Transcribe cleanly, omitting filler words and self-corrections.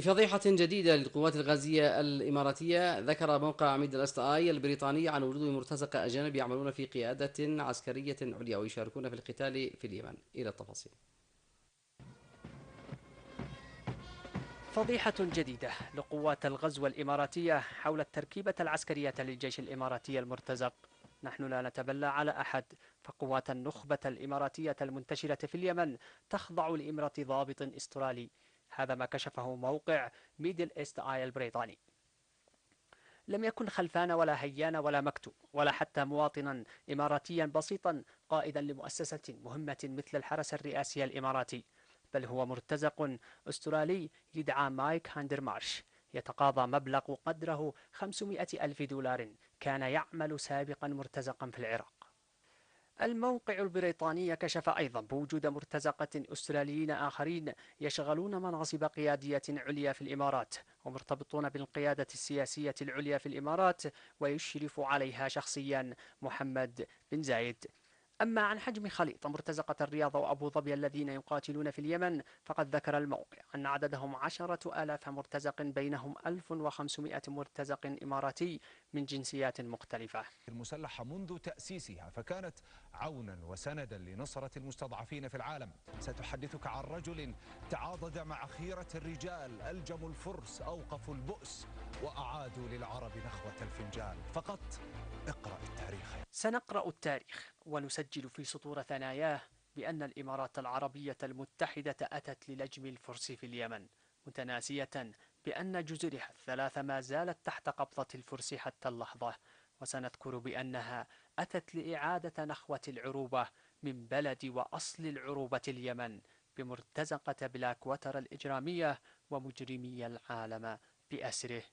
فضيحة جديدة للقوات الغازية الإماراتية. ذكر موقع عميد الاس آي البريطاني عن وجود مرتزقة أجانب يعملون في قيادة عسكرية عليا ويشاركون في القتال في اليمن. إلى التفاصيل. فضيحة جديدة لقوات الغزو الإماراتية حول التركيبة العسكرية للجيش الإماراتي المرتزق. نحن لا نتبلى على أحد، فقوات النخبة الإماراتية المنتشرة في اليمن تخضع لإمرة ضابط استرالي. هذا ما كشفه موقع ميدل إيست آي البريطاني. لم يكن خلفان ولا هيان ولا مكتوب ولا حتى مواطنا إماراتيا بسيطا قائدا لمؤسسة مهمة مثل الحرس الرئاسي الإماراتي، بل هو مرتزق أسترالي يدعى مايك هاندرمارش، يتقاضى مبلغ قدره 500 ألف دولار. كان يعمل سابقا مرتزقا في العراق. الموقع البريطاني كشف أيضا بوجود مرتزقة أستراليين آخرين يشغلون مناصب قيادية عليا في الإمارات ومرتبطون بالقيادة السياسية العليا في الإمارات، ويشرف عليها شخصيا محمد بن زايد. أما عن حجم خليط مرتزقة الرياض وأبو ظبي الذين يقاتلون في اليمن، فقد ذكر الموقع أن عددهم 10,000 مرتزق، بينهم 1500 مرتزق إماراتي من جنسيات مختلفة. المسلحة منذ تأسيسها، فكانت عونا وسندا لنصرة المستضعفين في العالم. ستحدثك عن رجل تعاضد مع خيرة الرجال، ألجموا الفرس، أوقفوا البؤس، وأعادوا للعرب نخوة الفنجان. فقط اقرأ التاريخ. سنقرأ التاريخ ونسجل في سطور ثناياه بأن الإمارات العربية المتحدة أتت للجم الفرس في اليمن، متناسية بأن جزرها الثلاث ما زالت تحت قبضة الفرس حتى اللحظة. وسنذكر بأنها أتت لإعادة نخوة العروبة من بلد وأصل العروبة اليمن، بمرتزقة بلاك وتر الإجرامية ومجرمي العالم بأسره.